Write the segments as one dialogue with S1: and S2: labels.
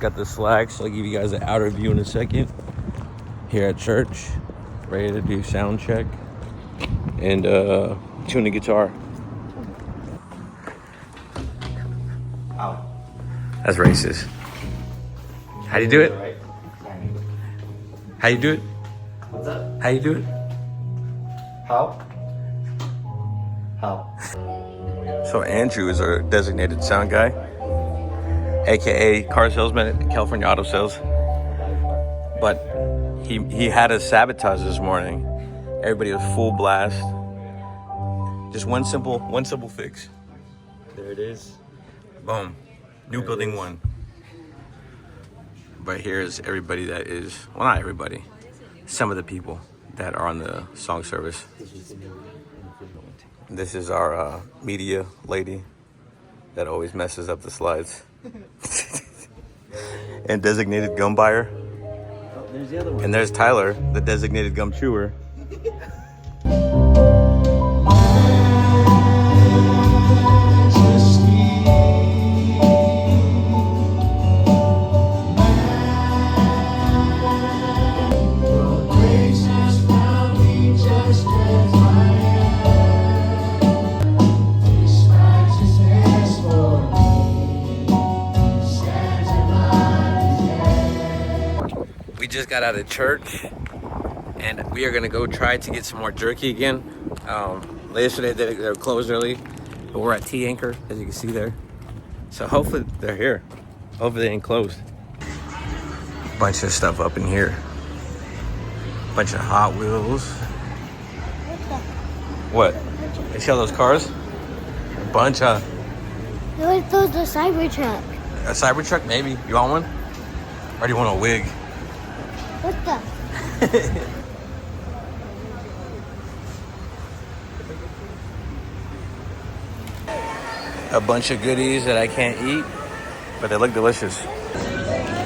S1: Got the slacks. I'll give you guys an outer view in a second. Here at church, ready to do sound check and tune the guitar.
S2: Ow.
S1: That's racist. How do you do it? How you do it?
S2: What's up?
S1: How you do it?
S2: How? How?
S1: So Andrew is our designated sound guy, aka car salesman at California Auto Sales. But he had us sabotage this morning. Everybody was full blast. Just one simple fix.
S2: There it is.
S1: Boom. New building one. But here's everybody that is, well, not everybody, some of the people that are on the song service. This is our media lady that always messes up the slides. And designated gum buyer.
S2: Oh, there's the other one.
S1: And there's Tyler, the designated gum chewer. We just got out of church and we are gonna go try to get some more jerky again. Yesterday they were closed early, but we're at T Anchor, as you can see there. So hopefully they're here. Hopefully they ain't closed. Bunch of stuff up in here. Bunch of Hot Wheels. What? They sell those cars? A bunch of.
S3: Those the Cybertruck.
S1: A Cybertruck, maybe. You want one? Or do you want a wig?
S3: What the?
S1: A bunch of goodies that I can't eat, but they look delicious.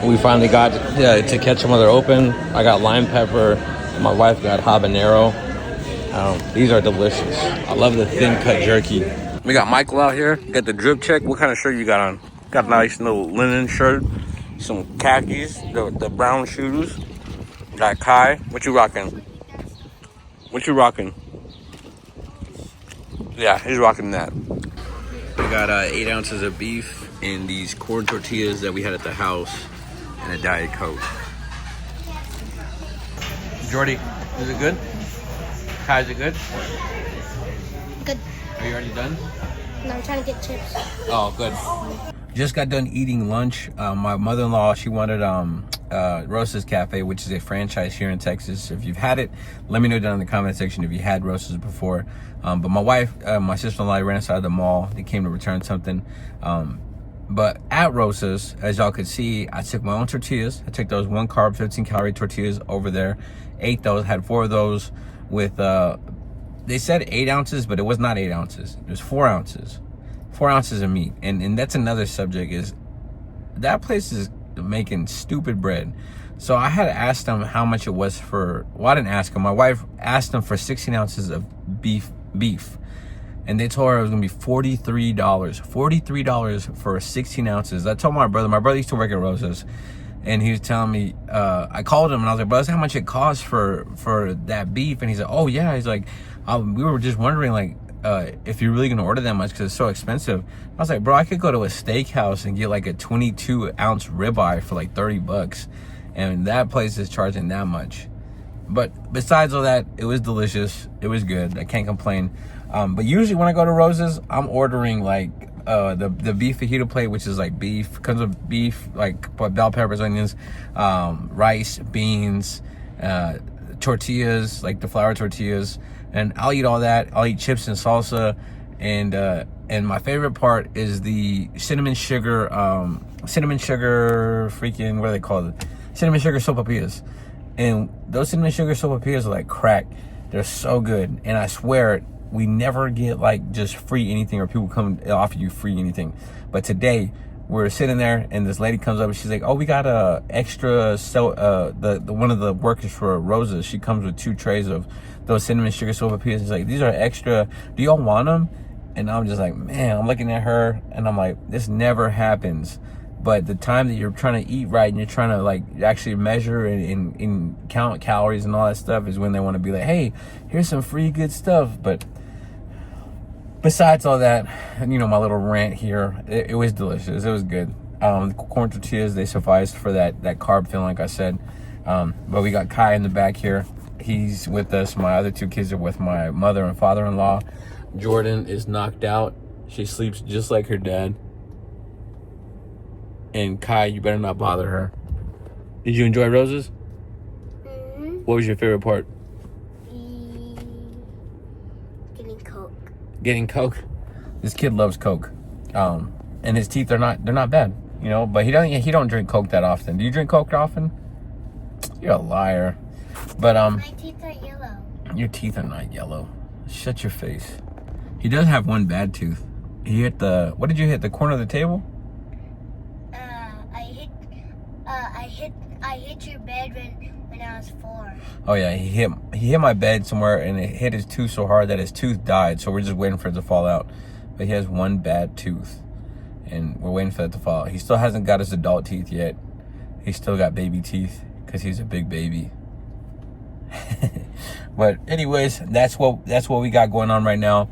S1: We finally got to catch them while they're open. I got lime pepper. My wife got habanero. These are delicious. I love the thin cut jerky. We got Michael out here. Got the drip check. What kind of shirt you got on? Got a nice little linen shirt. Some khakis, the brown shoes. Got Kai. What you rocking? What you rocking? Yeah, he's rocking that. We got 8 ounces of beef and these corn tortillas that we had at the house and a Diet Coke. Jordy, is it good? Kai, is it good?
S3: Good.
S1: Are you already done?
S3: No, I'm trying to get chips.
S1: Oh, good. Just got done eating lunch. My mother-in-law, she wanted Rosa's Cafe, which is a franchise here in Texas. If you've had it, let me know down in the comment section if you had Rosa's before. But my wife, my sister-in-law ran inside the mall. They came to return something. But at Rosa's, as y'all could see, I took my own tortillas. I took those 1 carb, 15 calorie tortillas over there. Ate those, had 4 of those with, they said 8 ounces, but it was not 8 ounces. It was 4 ounces. 4 ounces of meat. And that's another subject, is that place is making stupid bread. So I had to ask them how much it was for, well, I didn't ask them. My wife asked them for 16 ounces of beef. And they told her it was gonna be $43. $43 for 16 ounces. I told my brother used to work at Rosa's, and he was telling me, I called him and I was like, bro, that's how much it costs for that beef. And he's like, oh yeah. He's like, we were just wondering, like, if you're really gonna order that much because it's so expensive. I was like, bro, I could go to a steakhouse and get like a 22-ounce ribeye for like $30, and that place is charging that much. But besides all that, it was delicious. It was good. I can't complain. But usually when I go to Rosa's, I'm ordering like the beef fajita plate, which is like beef, comes with beef, like bell peppers, onions, rice, beans, tortillas, like the flour tortillas. And I'll eat all that. I'll eat chips and salsa, and my favorite part is the cinnamon sugar freaking, what are they called? Cinnamon sugar sopapillas. And those cinnamon sugar sopapillas are like crack. They're so good, and I swear we never get like just free anything, or people come and offer you free anything. But today we're sitting there, and this lady comes up and she's like, "Oh, we got a extra." So the one of the workers for Rosa, she comes with 2 trays of those cinnamon sugar sopapillas. She's like, "These are extra. Do y'all want them?" And I'm just like, man, I'm looking at her and I'm like, this never happens But the time that you're trying to eat right and you're trying to like actually measure and count calories and all that stuff is when they want to be like, hey, here's some free good stuff. But besides all that, you know, my little rant here, it was delicious. It was good. The corn tortillas, they sufficed for that carb feeling, like I said. But we got Kai in the back here. He's with us. My other two kids are with my mother and father-in-law. Jordan is knocked out. She sleeps just like her dad. And Kai, you better not bother her. Did you enjoy Roses?
S3: Mm-hmm.
S1: What was your favorite part?
S3: Getting Coke.
S1: Getting Coke. This kid loves Coke. And his teeth are not bad, you know, but he don't drink Coke that often. Do you drink Coke often? You're a liar. But
S3: My teeth are yellow.
S1: Your teeth are not yellow. Shut your face. He does have one bad tooth. He hit what did you hit? The corner of the table?
S3: I hit your bed when I was 4.
S1: Oh yeah, he hit my bed somewhere and it hit his tooth so hard that his tooth died. So we're just waiting for it to fall out. But he has one bad tooth, and we're waiting for that to fall out. He still hasn't got his adult teeth yet. He's still got baby teeth because he's a big baby. But anyways, that's what we got going on right now.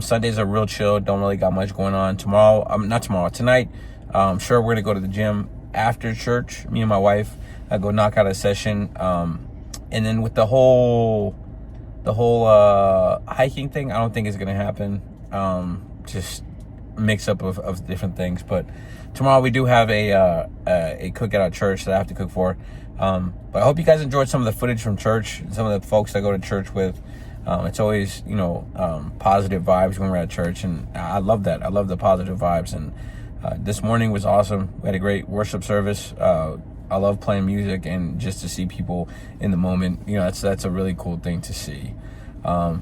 S1: Sundays are real chill. Don't really got much going on. Tonight, sure, we're gonna go to the gym after church. Me and my wife, I go knock out a session. And then with the whole hiking thing, I don't think it's gonna happen. Just mix up of different things. But tomorrow we do have a cookout at church that I have to cook for. But I hope you guys enjoyed some of the footage from church, some of the folks I go to church with. It's always, you know, positive vibes when we're at church, and I love that. I love the positive vibes. And this morning was awesome. We had a great worship service. I love playing music, and just to see people in the moment, you know, that's a really cool thing to see. And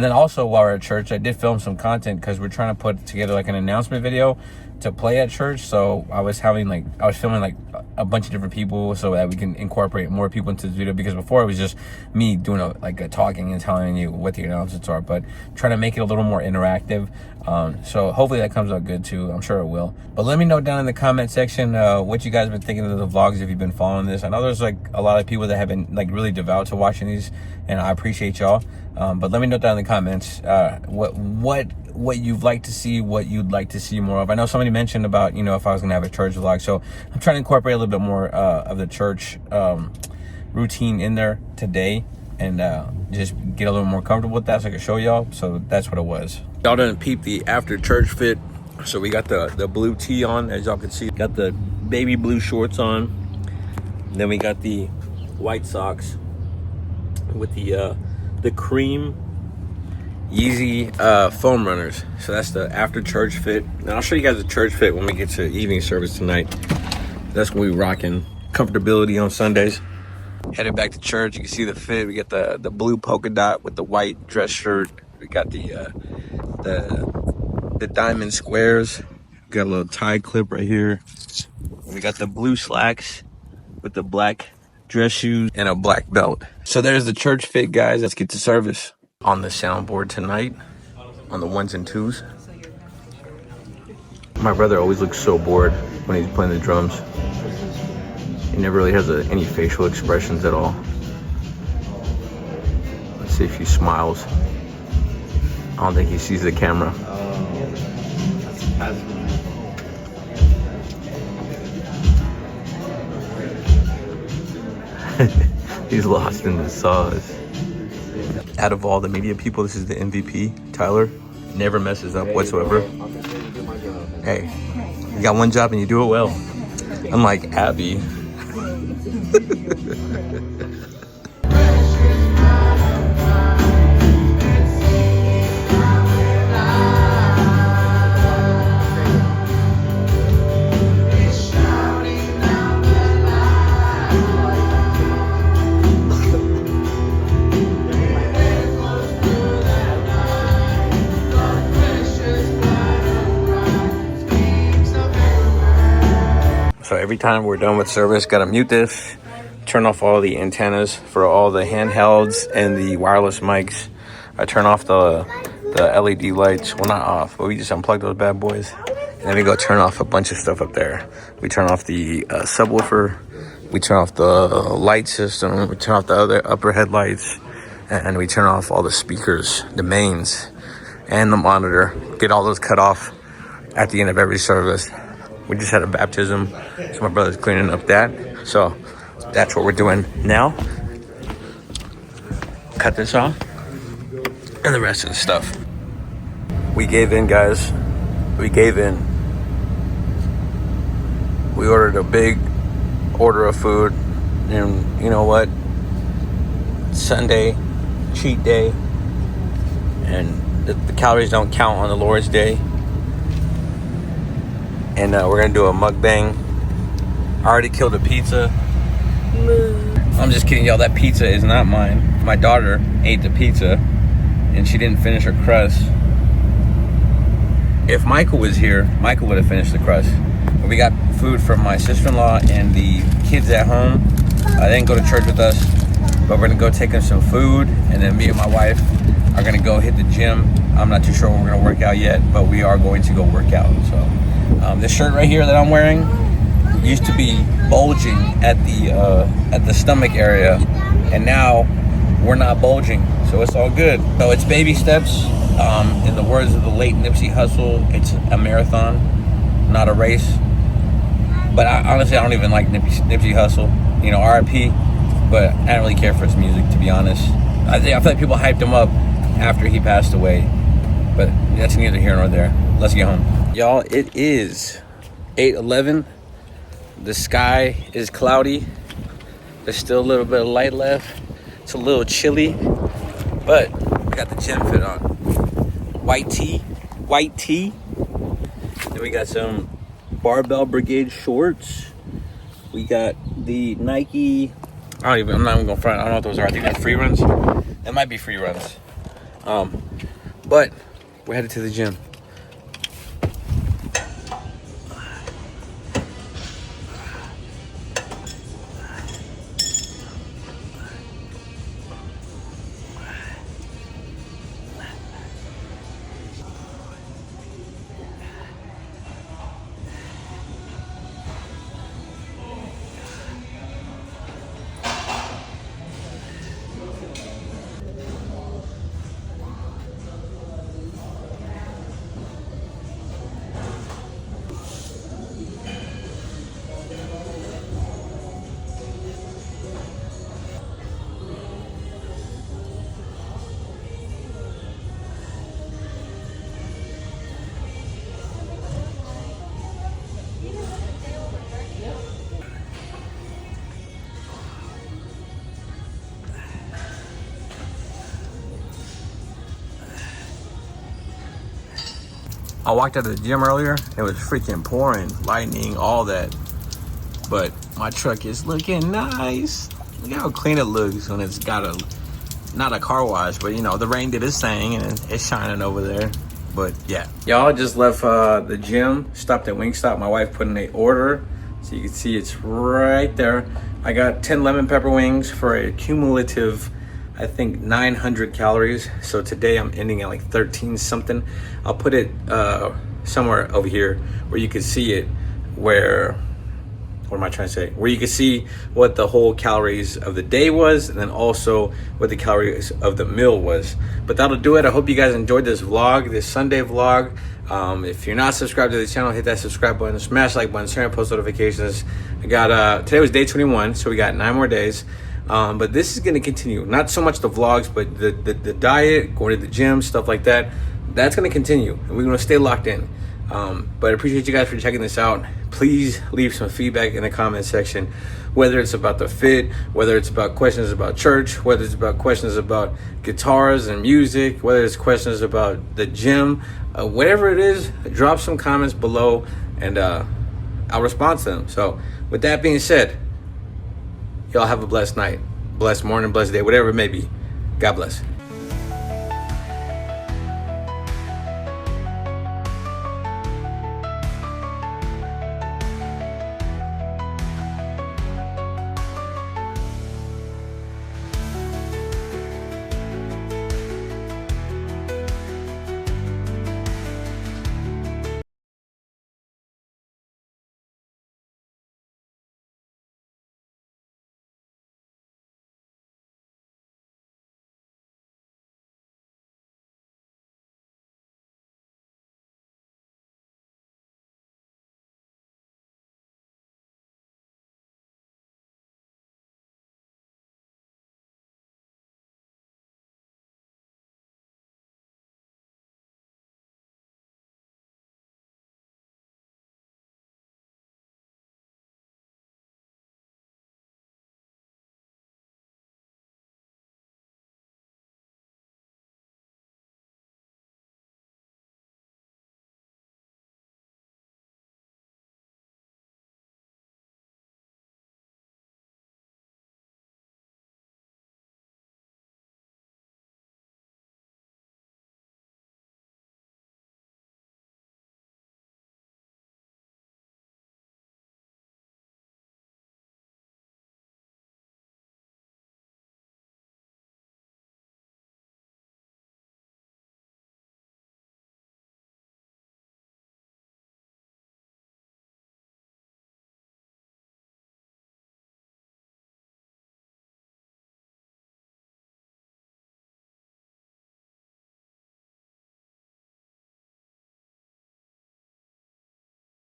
S1: then also while we're at church, I did film some content because we're trying to put together like an announcement video to play at church. So I was filming like a bunch of different people so that we can incorporate more people into this video, because before it was just me doing a talking and telling you what the announcements are, but trying to make it a little more interactive. So hopefully that comes out good too. I'm sure it will. But let me know down in the comment section what you guys have been thinking of the vlogs, if you've been following this. I know there's like a lot of people that have been like really devout to watching these, and I appreciate y'all. But let me know down in the comments what you'd like to see, what you'd like to see more of. I know somebody mentioned about, you know, if I was gonna have a church vlog, so I'm trying to incorporate a little bit more of the church routine in there today, and just get a little more comfortable with that so I can show y'all. So that's what it was. Y'all didn't peep the after church fit. So we got the blue tee on, as y'all can see. Got the baby blue shorts on. Then we got the white socks with the cream Yeezy foam runners. So that's the after church fit. And I'll show you guys the church fit when we get to evening service tonight. That's when we rocking comfortability on Sundays. Headed back to church. You can see the fit. We got the blue polka dot with the white dress shirt. We got the diamond squares. Got a little tie clip right here. We got the blue slacks with the black dress shoes and a black belt. So there's the church fit, guys. Let's get to service. On the soundboard tonight, on the 1s and 2s. My brother always looks so bored when he's playing the drums. He never really has any facial expressions at all. Let's see if he smiles. I don't think he sees the camera. He's lost in the sauce. Out of all the media people, this is the MVP, Tyler. Never messes up whatsoever. Hey, you got one job and you do it well. Unlike Abby. So every time we're done with service, gotta mute this, turn off all the antennas for all the handhelds and the wireless mics. I turn off the the LED lights. Well, not off, but we just unplug those bad boys. And then we go turn off a bunch of stuff up there. We turn off the subwoofer. We turn off the light system. We turn off the other upper headlights. And we turn off all the speakers, the mains, and the monitor. Get all those cut off at the end of every service. We just had a baptism, so my brother's cleaning up that. So that's what we're doing now. Cut this off. And the rest of the stuff. We gave in, guys. We gave in. We ordered a big order of food. And you know what? Sunday, cheat day. And the calories don't count on the Lord's Day. And we're going to do a mukbang. I already killed a pizza. I'm just kidding, y'all. That pizza is not mine. My daughter ate the pizza. And she didn't finish her crust. If Michael was here, Michael would have finished the crust. But we got food from my sister-in-law and the kids at home. They didn't go to church with us, but we're gonna go take them some food, and then me and my wife are gonna go hit the gym. I'm not too sure when we're gonna work out yet, but we are going to go work out. So this shirt right here that I'm wearing used to be bulging at the stomach area, and now we're not bulging, so it's all good. So it's baby steps. In the words of the late Nipsey Hussle, it's a marathon, not a race. But honestly, I don't even like Nipsey Hussle. You know, R.I.P. But I don't really care for his music, to be honest. I feel like people hyped him up after he passed away. But that's neither here nor there. Let's get home. Y'all, it is 8:11. The sky is cloudy. There's still a little bit of light left. It's a little chilly, but we got the gym fit on. White tee. Then we got some Barbell Brigade shorts. We got the Nike. I'm not even going front. I don't know what those are. I think they're free runs. It might be free runs. But we're headed to the gym. I walked out of the gym earlier. It was freaking pouring, lightning, all that. But my truck is looking nice. Look how clean it looks when it's got not a car wash, but you know, the rain did its thing and it's shining over there. But yeah. Y'all, just left the gym, stopped at Wingstop. My wife put in an order. So you can see it's right there. I got 10 lemon pepper wings for a cumulative, I think, 900 calories. So today I'm ending at like 13 something. I'll put it somewhere over here where you can see it, what am I trying to say? Where you can see what the whole calories of the day was, and then also what the calories of the meal was. But that'll do it. I hope you guys enjoyed this vlog, this Sunday vlog. If you're not subscribed to the channel, hit that subscribe button, smash like button, turn on post notifications. I got today was day 21, so we got 9 more days. But this is going to continue. Not so much the vlogs, but the diet, going to the gym, stuff like that. That's going to continue, and we're going to stay locked in. But I appreciate you guys for checking this out. Please leave some feedback in the comment section, whether it's about the fit, whether it's about questions about church, whether it's about questions about guitars and music, whether it's questions about the gym, whatever it is, drop some comments below, and I'll respond to them. So with that being said, y'all have a blessed night, blessed morning, blessed day, whatever it may be. God bless.